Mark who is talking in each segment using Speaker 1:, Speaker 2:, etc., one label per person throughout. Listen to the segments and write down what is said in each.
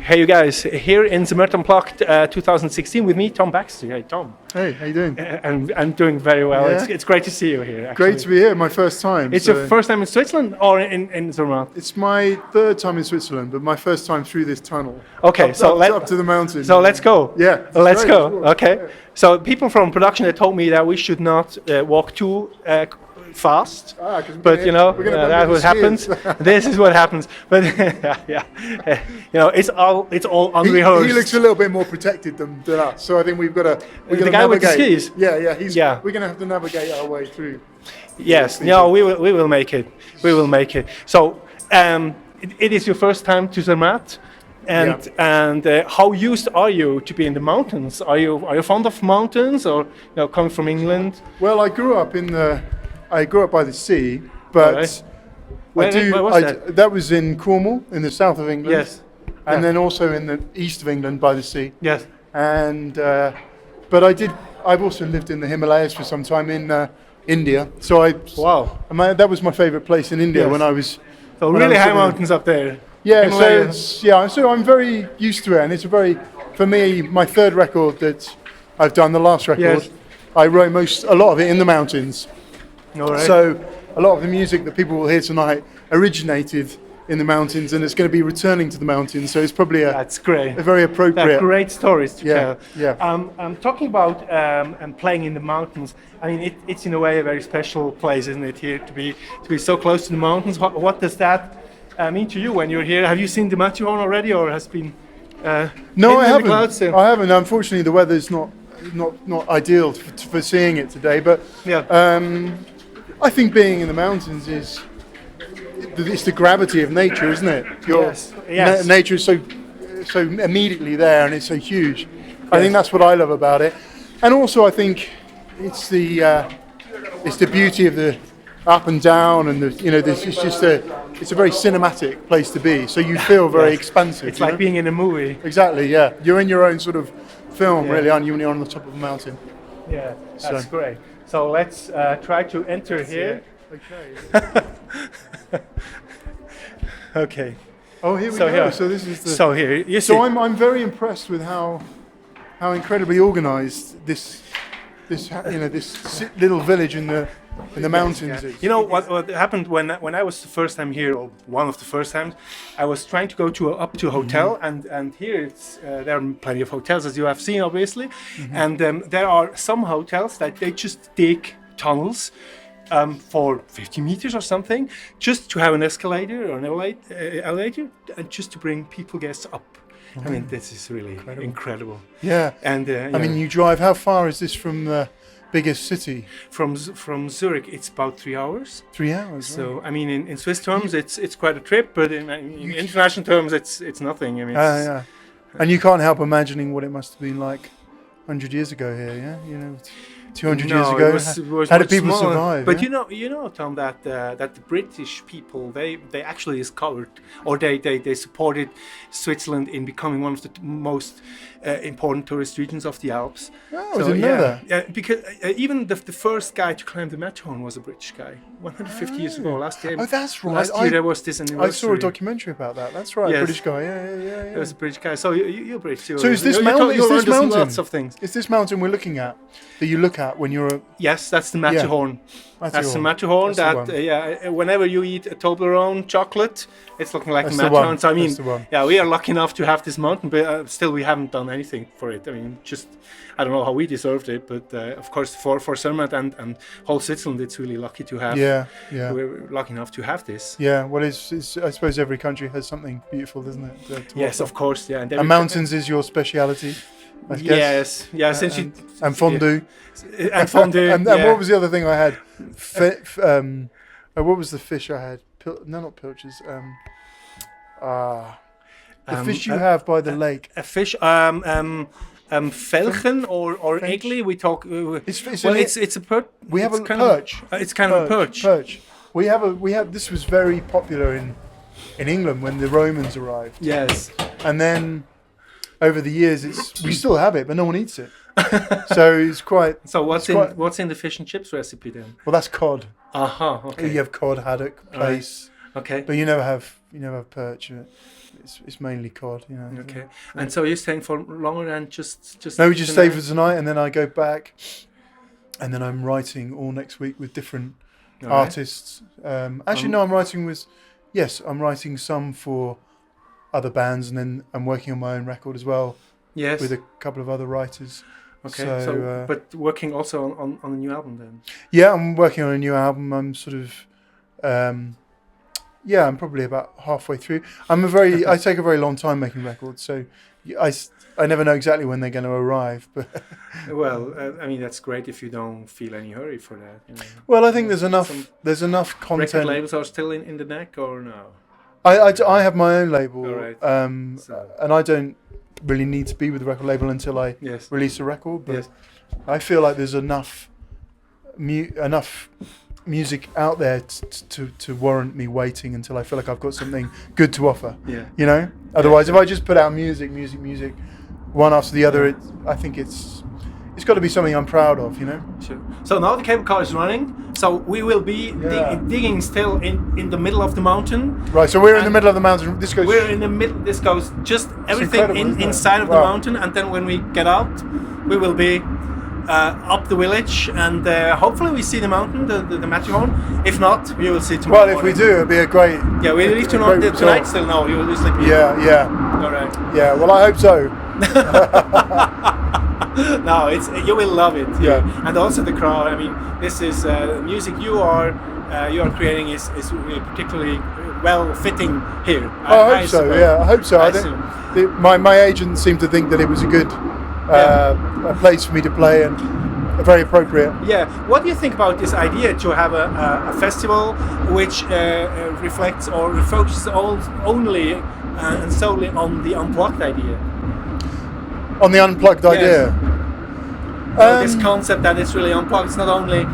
Speaker 1: Hey, you guys, here in Zermatt Unplugged 2016 with me, Tom Baxter. Hey, Tom.
Speaker 2: Hey, how you doing?
Speaker 1: And I'm doing very well.
Speaker 2: Yeah.
Speaker 1: It's great to see you here, actually.
Speaker 2: Great to be here, my first time.
Speaker 1: It's your first time in Switzerland or in Zermatt?
Speaker 2: It's my third time in Switzerland, but my first time through this tunnel.
Speaker 1: Okay,
Speaker 2: up to the mountain.
Speaker 1: So let's go.
Speaker 2: Yeah.
Speaker 1: Let's
Speaker 2: great,
Speaker 1: go. Okay. So people from production, they told me that we should not walk too fast, but you know that's what happens. This is what happens. But yeah, you know, it's all unrehearsed.
Speaker 2: He looks a little bit more protected than us, so I think we've got to.
Speaker 1: The guy with the skis.
Speaker 2: Yeah. We're going to have to navigate our way through.
Speaker 1: Yes. No, we will make it. We will make it. So it is your first time to Zermatt. And how used are you to be in the mountains? Are you fond of mountains, or coming from England?
Speaker 2: Well, I grew up by the sea, but that was in Cornwall, in the south of England.
Speaker 1: Yes.
Speaker 2: And then also in the east of England by the sea.
Speaker 1: Yes.
Speaker 2: And but I've also lived in the Himalayas for some time in India. So that was my favorite place in India when I was.
Speaker 1: So really high mountains up there.
Speaker 2: Yeah. So I'm very used to it, and it's for me, my third record that I've done, the last record.
Speaker 1: Yes.
Speaker 2: I wrote a lot of it in the mountains.
Speaker 1: All right.
Speaker 2: So a lot of the music that people will hear tonight originated in the mountains, and it's going to be returning to the mountains. So it's probably
Speaker 1: that's great.
Speaker 2: A very appropriate.
Speaker 1: They're great stories to tell.
Speaker 2: Yeah.
Speaker 1: I'm talking about playing in the mountains. I mean, it's in a way a very special place, isn't it? Here to be so close to the mountains. What does that mean to you when you're here? Have you seen the Matterhorn already, or has been?
Speaker 2: No, I haven't. I haven't. Unfortunately, the weather's not ideal for seeing it today. But I think being in the mountains it's the gravity of nature, isn't it?
Speaker 1: Yes.
Speaker 2: Nature is so immediately there, and it's so huge. Yes. I think that's what I love about it, and also I think it's the beauty of the up and down, and it's a very cinematic place to be. So you feel very expansive.
Speaker 1: It's like being in a movie.
Speaker 2: Exactly. Yeah, you're in your own sort of film, really, aren't you? When you're on the top of a mountain.
Speaker 1: Yeah, that's great. So let's try to enter here.
Speaker 2: Okay.
Speaker 1: Okay.
Speaker 2: Oh, here we go.
Speaker 1: Here.
Speaker 2: So this is the.
Speaker 1: So here. You see.
Speaker 2: So I'm very impressed with how incredibly organised this little village in the mountains is.
Speaker 1: You know what happened when I was the first time here, or one of the first times, I was trying to go up to a hotel, and here there are plenty of hotels, as you have seen, obviously, and there are some hotels that they just dig tunnels for 50 meters or something, just to have an escalator or an elevator, and just to bring guests up. I mean, this is really incredible.
Speaker 2: Yeah.
Speaker 1: And
Speaker 2: I mean, you drive. How far is this from the biggest city?
Speaker 1: From Zurich, it's about 3 hours.
Speaker 2: 3 hours.
Speaker 1: So right. I mean, in Swiss terms, it's quite a trip, but in international terms, it's nothing. I mean,
Speaker 2: yeah. And you can't help imagining what it must have been like 100 years ago here. Yeah, 200 years ago. How did people survive?
Speaker 1: But you know, Tom, that the British people they actually discovered, or they supported Switzerland in becoming one of the most important tourist regions of the Alps.
Speaker 2: Oh, I didn't know that.
Speaker 1: Yeah, because even the first guy to climb the Matterhorn was a British guy, 150 years ago. Last year.
Speaker 2: Oh, that's right.
Speaker 1: Last year there was this anniversary.
Speaker 2: I saw a documentary about that. That's right. Yes. British guy. Yeah.
Speaker 1: It was a British guy. So you're British too.
Speaker 2: So is this mountain?
Speaker 1: Lots of things.
Speaker 2: Is this mountain we're looking at that you look at when you're?
Speaker 1: Yes, that's the Matterhorn. Yeah. That's the Matterhorn. Whenever you eat a Toblerone chocolate, it's looking like the Matterhorn. So I mean, we are lucky enough to have this mountain, but still we haven't done anything for it. I mean, I don't know how we deserved it, but of course for Zermatt and whole Switzerland, it's really lucky to have.
Speaker 2: Yeah.
Speaker 1: We're lucky enough to have this.
Speaker 2: Yeah. Well, it's I suppose every country has something beautiful, doesn't it?
Speaker 1: Yes, of course. Yeah.
Speaker 2: And mountains is your speciality. I guess.
Speaker 1: Yes.
Speaker 2: And fondue.
Speaker 1: And fondue.
Speaker 2: and what was the other thing I had? What was the fish I had? Not pilchards. The fish you have by the lake.
Speaker 1: A fish. Felchen or egli. We talk. It's a perch.
Speaker 2: We have a perch.
Speaker 1: It's kind of a perch.
Speaker 2: Perch. We have. This was very popular in England when the Romans arrived.
Speaker 1: Yes.
Speaker 2: And then over the years, we still have it, but no one eats it. So it's quite.
Speaker 1: So what's in the fish and chips recipe then?
Speaker 2: Well, that's cod.
Speaker 1: Okay.
Speaker 2: You have cod, haddock, plaice.
Speaker 1: Okay.
Speaker 2: But you never have perch. It's mainly cod.
Speaker 1: Okay. And so you're staying for longer than just.
Speaker 2: No, we just stay for tonight, and then I go back, and then I'm writing all next week with different artists. Actually, no, I'm writing with. Yes, I'm writing some for other bands, and then I'm working on my own record as well.
Speaker 1: Yes.
Speaker 2: With a couple of other writers.
Speaker 1: Okay. So but working also on a new album then.
Speaker 2: Yeah, I'm working on a new album. I'm sort of. I'm probably about halfway through. I take a very long time making records, so I never know exactly when they're going to arrive. But
Speaker 1: well, I mean that's great if you don't feel any hurry for that.
Speaker 2: Well, I think there's enough content.
Speaker 1: Record labels are still in the neck, or no?
Speaker 2: I have my own label,
Speaker 1: All right.
Speaker 2: and I don't really need to be with the record label until I release a record. But I feel like there's enough music out there to warrant me waiting until I feel like I've got something good to offer. Yeah. Otherwise, if I just put out music, one after the other, I think it's got to be something I'm proud of.
Speaker 1: Sure. So now the cable car is running. So we will be digging still in the middle of the mountain.
Speaker 2: Right. So we're in the middle of the mountain.
Speaker 1: We're in the middle. This goes just everything inside of the mountain, and then when we get out, we will be. Up the village, and hopefully we see the mountain, the Matterhorn. If not, we will see tomorrow.
Speaker 2: Well, if we do, it'll be a great.
Speaker 1: Yeah, we leave tonight still. No, you will sleep.
Speaker 2: Yeah.
Speaker 1: All right.
Speaker 2: Yeah. Well, I hope so.
Speaker 1: No, you will love it. Yeah. And also the crowd. I mean, this is music you are creating is really particularly well fitting here.
Speaker 2: I hope so. Yeah, I hope so. I think my agent seemed to think that it was a good. A place for me to play and very appropriate.
Speaker 1: Yeah. What do you think about this idea to have a festival which reflects or focuses only and solely on the unplugged idea?
Speaker 2: On the unplugged idea?
Speaker 1: This concept that it's really unplugged. It's not only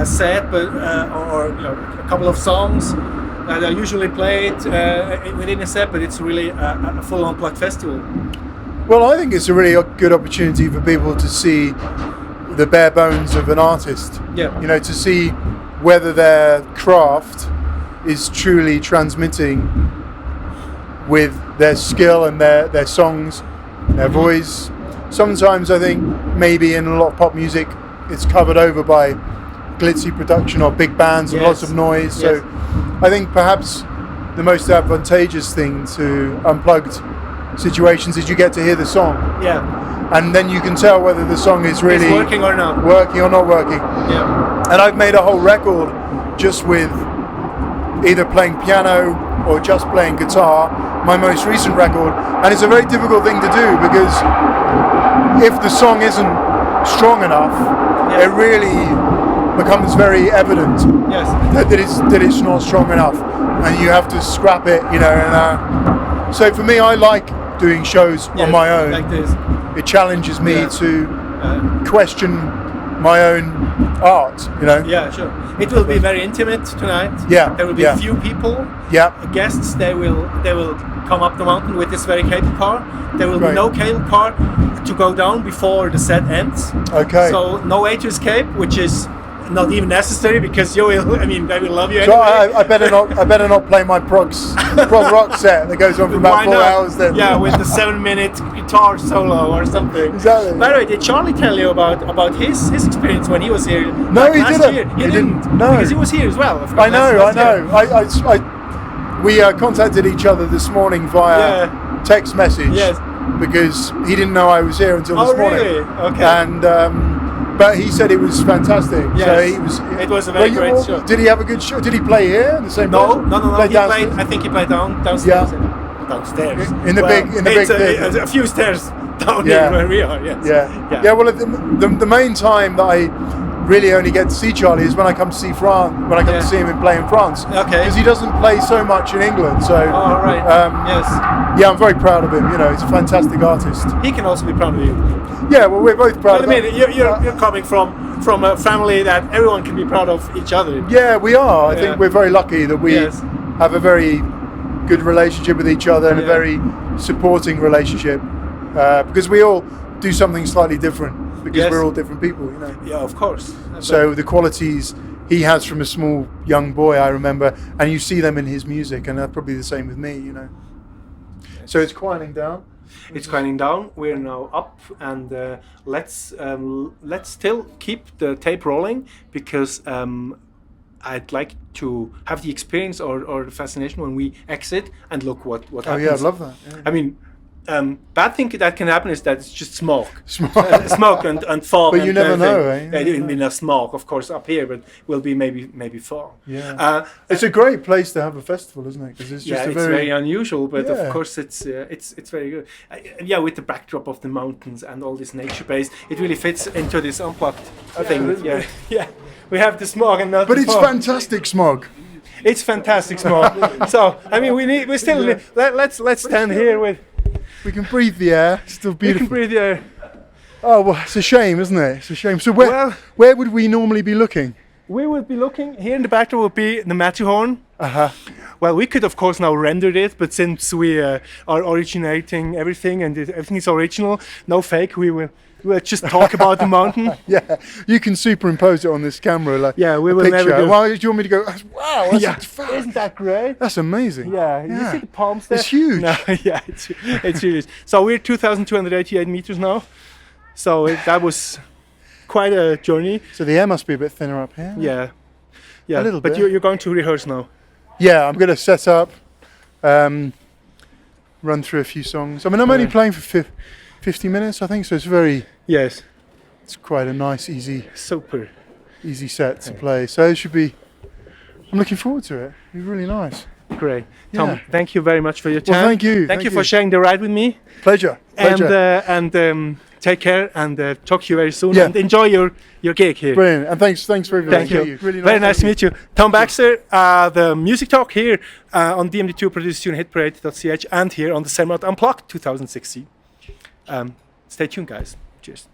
Speaker 1: a set, but or a couple of songs that are usually played within a set, but it's really a full unplugged festival.
Speaker 2: Well, I think it's a really good opportunity for people to see the bare bones of an artist. Yeah. To see whether their craft is truly transmitting with their skill and their songs, their voice. Sometimes I think maybe in a lot of pop music it's covered over by glitzy production or big bands and lots of noise. So I think perhaps the most advantageous thing to unplugged situations is you get to hear the song. Yeah. And then you can tell whether the song is really
Speaker 1: working or not.
Speaker 2: Working or not working. Yeah. And I've made a whole record just with either playing piano or just playing guitar, my most recent record. And it's a very difficult thing to do because if the song isn't strong enough, it really becomes very evident that it's not strong enough. And you have to scrap it, and so for me, I like doing shows on my own. Like this. It challenges me to question my own art,
Speaker 1: Yeah, sure. It will be very intimate tonight.
Speaker 2: Yeah.
Speaker 1: There will be a few people.
Speaker 2: Yeah.
Speaker 1: Guests. They will come up the mountain with this very cable car. There will be no cable car to go down before the set ends.
Speaker 2: Okay.
Speaker 1: So no way to escape, which is not even necessary because they will love you anyway.
Speaker 2: So I better not play my prog rock set that goes on for about 4 hours then.
Speaker 1: Yeah, with the 7-minute guitar solo or something.
Speaker 2: Exactly.
Speaker 1: By the way, did Charlie tell you about his experience when he was here?
Speaker 2: No, he didn't.
Speaker 1: He didn't. No, because he was here as well. Of course,
Speaker 2: I know. We contacted each other this morning via text message. Yes. Because he didn't know I was here until this morning.
Speaker 1: Really? Okay.
Speaker 2: And. But he said it was fantastic.
Speaker 1: Yes. So it was a very great show.
Speaker 2: Did he have a good show? Did he play here? The same
Speaker 1: No. I think he played downstairs.
Speaker 2: Yeah.
Speaker 1: Downstairs.
Speaker 2: In the big
Speaker 1: a few stairs down here where we are. Yes.
Speaker 2: Yeah. Well, the main time that I really only get to see Charlie is when I come to see France. When I come to see him play in France.
Speaker 1: Okay.
Speaker 2: Because he doesn't play so much in England. So.
Speaker 1: Oh right. Yes.
Speaker 2: Yeah, I'm very proud of him. He's a fantastic artist.
Speaker 1: He can also be proud of you.
Speaker 2: Yeah, well, we're both proud.
Speaker 1: But I mean, you're coming from a family that everyone can be proud of each other.
Speaker 2: Yeah, we are. I think we're very lucky that we have a very good relationship with each other and a very supporting relationship because we all do something slightly different because we're all different people,
Speaker 1: Yeah, of course.
Speaker 2: So the qualities he has from a small young boy, I remember, and you see them in his music, and that's probably the same with me, you know. So it's quieting down.
Speaker 1: It's quieting down. We're now up, and let's still keep the tape rolling because I'd like to have the experience or the fascination when we exit and look what happens.
Speaker 2: Oh yeah, I'd love that. Yeah.
Speaker 1: I mean, bad thing that can happen is that it's just smoke,
Speaker 2: Smoke.
Speaker 1: smoke and fog.
Speaker 2: But you
Speaker 1: and
Speaker 2: never know,
Speaker 1: in a smoke, of course, up here, but will be maybe fog.
Speaker 2: Yeah. It's a great place to have a festival, isn't it? Because it's just
Speaker 1: it's very unusual, but of course it's very good. With the backdrop of the mountains and all this nature base, it really fits into this unplugged thing. Yeah. We have the smog and not.
Speaker 2: But
Speaker 1: the
Speaker 2: it's
Speaker 1: fog.
Speaker 2: fantastic smog.
Speaker 1: It's fantastic smog. So I mean, we still let's stand here with.
Speaker 2: We can breathe the air. It's still
Speaker 1: We
Speaker 2: beautiful.
Speaker 1: can breathe the air.
Speaker 2: Oh well, it's a shame, isn't it? It's a shame. So where would we normally be looking?
Speaker 1: We would be looking here in the backdrop would be the Matterhorn. Well, we could of course now render it, but since we are originating everything and everything is original, no fake, we'll just talk about the mountain.
Speaker 2: Yeah, you can superimpose it on this camera, like
Speaker 1: we will
Speaker 2: picture.
Speaker 1: never do.
Speaker 2: Well, do you want me to go? Wow, that's
Speaker 1: Isn't that great?
Speaker 2: That's amazing.
Speaker 1: Yeah, you see the palms there?
Speaker 2: It's huge.
Speaker 1: No, it's huge. So we're 2,288 meters now. So that was quite a journey.
Speaker 2: So the air must be a bit thinner up here.
Speaker 1: Yeah.
Speaker 2: A little
Speaker 1: but
Speaker 2: bit.
Speaker 1: you're going to rehearse now.
Speaker 2: Yeah, I'm going to set up, run through a few songs. I mean, I'm only playing for 50 minutes, I think, so it's
Speaker 1: Yes.
Speaker 2: It's quite a nice, easy set to play. So it should be. I'm looking forward to it. It'll be really nice.
Speaker 1: Great. Tom,
Speaker 2: Yeah.
Speaker 1: thank you very much for your time.
Speaker 2: Well, thank you.
Speaker 1: Thank you for sharing the ride with me.
Speaker 2: Pleasure.
Speaker 1: And take care and talk to you very soon.
Speaker 2: Yeah.
Speaker 1: And enjoy your gig here.
Speaker 2: Brilliant. And thanks for everything.
Speaker 1: Thank you.
Speaker 2: Really
Speaker 1: Very nice to
Speaker 2: meeting
Speaker 1: meet you. Tom Baxter, the music talk here on DMD2 produced on hitparade.ch and here on the Zermatt Unplugged 2016. Stay tuned, guys. Cheers.